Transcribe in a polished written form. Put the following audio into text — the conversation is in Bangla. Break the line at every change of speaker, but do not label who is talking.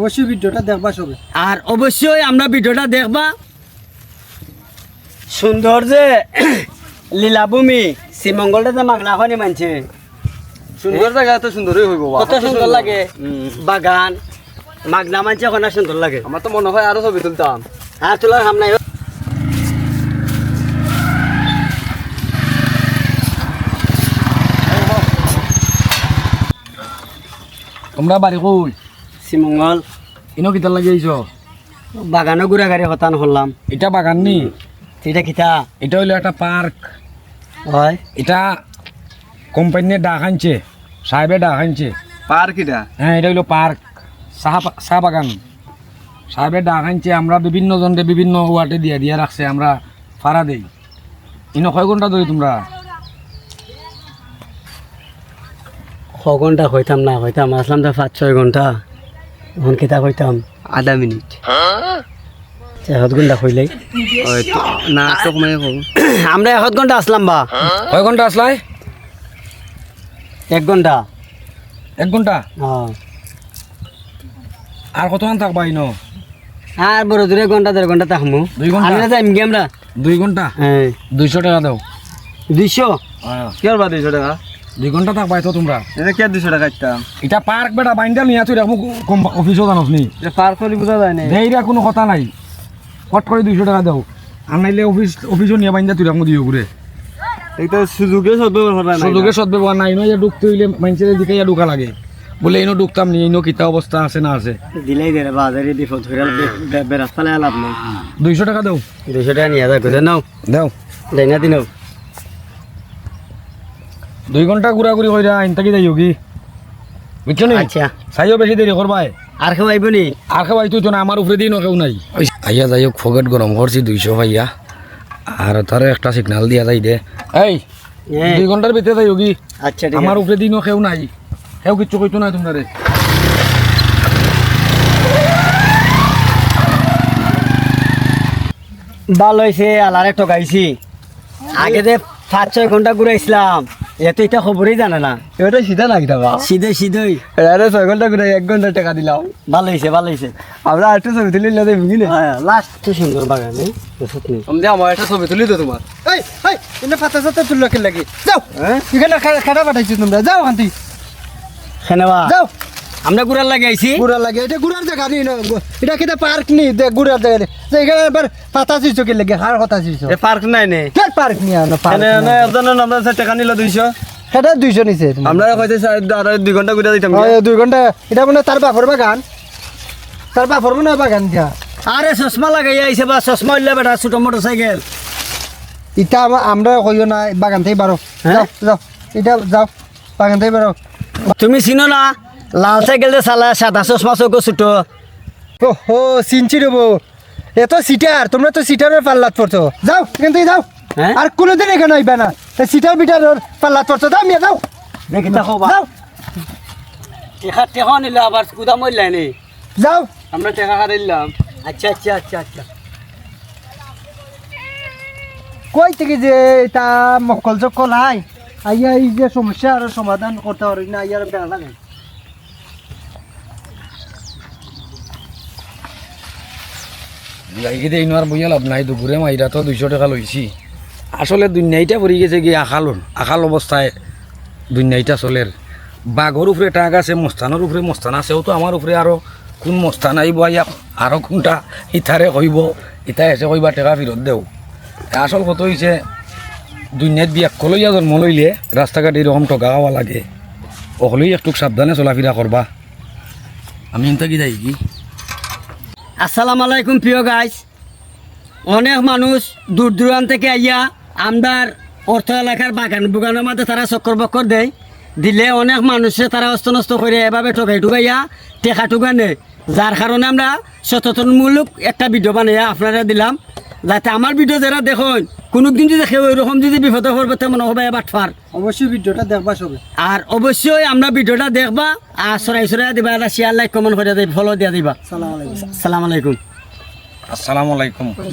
অবশ্যই ভিডিওটা দেখবা সবে।
আর অবশ্যই আমরা ভিডিওটা দেখবা। সুন্দর যে লীলাভূমি শ্রীমঙ্গলটা মাগনা খনি মানছে
সুন্দর জায়গা তো সুন্দরই হইব
কত সুন্দর লাগে বাগান মাগনা মানছে ওখানে সুন্দর লাগে।
আমার তো মনে হয় আরো ছবি তুলতাম।
আর তোলার হাম নাই।
তোমরা বাড়ি কই?
শ্রীমঙ্গল
ইনো কিতা লাগি আইছো?
বাগানও ঘুরা গাড়ি হতান হলাম।
এটা বাগান নি?
এটা কিতা?
এটা হইলো একটা পার্ক।
হয়
এটা কোম্পানির ডাক আনছে, সাহেবের ডাক আনছে।
পার্ক এটা?
হ্যাঁ, এটা হইলো পার্ক, চা বাগান। সাহেবের ডাক আনছে, আমরা বিভিন্ন জনকে বিভিন্ন ওয়ার্ডে দিয়ে দিয়ে রাখছে, আমরা ভাড়া দেই। ইনো কয় ঘন্টা ধরে তোমরা?
ক ঘন্টা হইতাম না হইতাম আসলাম তো 5-6 ঘন্টা। এখন কিতা হইতাম
আধা মিনিট।
1 ঘন্টা হইলেই
না তো কমে
আমরা 1 ঘন্টা আসলাম বা।
কয় ঘন্টা আসলাই?
1 ঘন্টা।
1 ঘন্টা?
হ্যাঁ।
আর কতক্ষণ থাকবা ইনো?
আর বড় দূরে 1-1.5 ঘন্টা থাকমু।
2 ঘন্টা?
আমরা যাইম কি আমরা?
2 ঘন্টা?
হ্যাঁ।
200 টাকা দাও।
200?
কি আর 200 টাকা?
2 ঘন্টা থাকবাই তো তোমরা।
এটা কি আর 200 টাকা দিতাম?
এটা পার্ক বেটা, বাইন্দা নিয়ে তুই রাখবো অফিসও জানোস নি।
এটা পার্ক হলে বোঝা যায় না।
দেইরা কোনো কথা নাই, ফট করে 200 টাকা দাও। আর নাইলে অফিসও নিয়ে বাইন্দা তুই রাখবো দিও ঘুরে।
এটা সুযোগে সদ্ব্যবহার করা নাই।
সুযোগে সদ্ব্যবহার নাই। ইনো ঢুকতে হইলে মানুষের দিকে ঢুকা লাগে, বলে ইনো ঢুকতাম নি, ইনো কিতা অবস্থা আছে না আছে।
দিলেই দে বাজারে বিপদ ধরে বেরাস্তালে লাভ নাই।
200 টাকা দাও।
200 টাকা নিয়ে যা করে নাও।
দাও।
দেই না দিনও
2 ঘন্টা ঘুরাঘুরি কইরা আইনতা কি যাইও কি, বুঝছো নি?
আচ্ছা।
চাইও বেশি দেরি করবাই।
আর কেউ আইব নি?
আর খাওয়াই তুই তো না, আমার উপরে দিন কেউ নাই। আইয়া যাই হোক, ফগেট গরম করছি 200 ভাইয়া। আর তারে একটা সিগনাল দিয়া যাই দে, এই 2 ঘন্টার ভিতরে যাইও কি।
আচ্ছা ঠিক
আমার
আছে।
উপরে দিনও কেউ নাই, কেউ কিচ্ছু কইতো না তোমরা রে।
ভালো হয়েছে আলারে ঠকাইছি। আগে যে 5-6 ঘন্টা ঘুরাইছিলাম, এত এটা খবরই জানে না।
এটা সিধা না কিটা বা?
সিধে সিধেই
আরে 6 ঘন্টা করে 1 ঘন্টা টাকা দিলাম।
ভালো হয়েছে ভালো হয়েছে।
আমরা আরেকটা ছবি তুলি না দেই বুঝলি?
হ্যাঁ লাস্ট তো সুন্দর বাগানে সত্যি।
আমি আমার একটা ছবি তুলি তো তোমার।
এই এই এনে পাতা সাতা তুললো কি লাগি? যাও
হ্যাঁ?
এখানে খাটা পাঠাইছি তোমরা, যাও আন্টি
খেনেবা
যাও।
আমরা ঘুরার লাগে আইছি।
গুড়ার লাগে, এটা গুড়ার জায়গা নি, এটা কিটা পার্ক নি, গুড়ার জায়গা নি। যে এখানে এবার পাতা চিছো কি লাগে, হার কথা চিছো।
এ পার্ক নাই নে?
কে পার্ক নি আনো পার্ক?
এনে এনে একজন আমরা টাকা নিল 200।
সেটা 200 নিছে।
আমরা কইতে আর 2 ঘন্টা করে দিতাম।
2 ঘন্টা এটা মানে তার বাপর বাগান, তার বাপর মনে হয় বাগান দিয়া।
আরে চশমা লাগাই আইছে বা চশমা হইলে বেটা ছোট মোটর সাইকেল।
এটা আমরা কইও না, বাগান থেকে বারো। যাও যাও, এটা যাও বাগান থেকে বারো।
তুমি চিনো না লাল সাইকেল যে চালা, সাদা চশমা চোখ ছোট।
ও চিনছি রবো, এত সিটার, তোমরা তো সিটারের পাল্লাত পড়ছো। যাও এখান থেকে যাও,
হ্যাঁ?
আর কোনোদিন এখানে হইবে না। সিটার বিটারের পাল্লাত পড়ছো, যাও মিয়া যাও
দেখি দেখো বা
যাও
টেকা নিলে আবার কুদা মরলাই নি।
যাও।
আমরা টাকা হারাইলাম।
আচ্ছা আচ্ছা আচ্ছা আচ্ছা।
কই থেকে যে এটা মকল চকল হাই আইয়া এই যে সমস্যা আর সমাধান করতে পারি না, আইয়ার বেড়া লাগে।
যাই গিয়ে ইনো আর বইয়া লাভ নাই, দুপুরে মাইরা তো 200 টাকা লইছি। আসলে দুনিয়াইটা পড়ি গেছে গিয়ে আখাল অবস্থায় দুনিয়াইটা চলের। বাঘর উপরে টাক আছে, মস্তানোর উপরে মস্তান আছে, তো আমার উপরে আরো কোন মস্তান আইব আইয়া আরো কোনটা ইথারে কইব, ইথাই এসে কইবা টাকা ফেরত দেও। আসল কত হয়েছে, দুনিয়াত বিয়া কলইয়া জন্ম লইলে রাস্তাঘাট এরকম টকা খাওয়া লাগে, ওগুলোই একটু সাবধানে চলাফেরা করবা। আমি এনতা কি যাই কি।
আসসালামু আলাইকুম প্রিয় গাইস। অনেক মানুষ দূর দূরান্ত থেকে আইয়া আমদার অর্থ এলাকার বাগান বুগানের মধ্যে তারা চক্কর বক্কর দেয়, দিলে অনেক মানুষে তারা অস্তনস্ত করে এভাবে ঠকাই ঠুকাইয়া টেকা টুকা নেয়। যার কারণে আমরা সচেতনমূলক একটা ভিডিও বানাইয়া আপনারা দিলাম, যাতে আমার ভিডিও যারা দেখুন কোনোদিন যদি দেখে ওইরকম যদি বিপদে পড়বে তেমন হবে বাটফার।
অবশ্যই ভিডিওটা দেখবা সবে।
আর অবশ্যই আমরা ভিডিওটা দেখবা, আর সরাই সরাই দিবা, শেয়ার লাইক কমেন্ট করে দিবা, ফলো দিয়া দিবা।
সালাম আলাইকুম।
আসসালামু আলাইকুম।
আসসালামু আলাইকুম।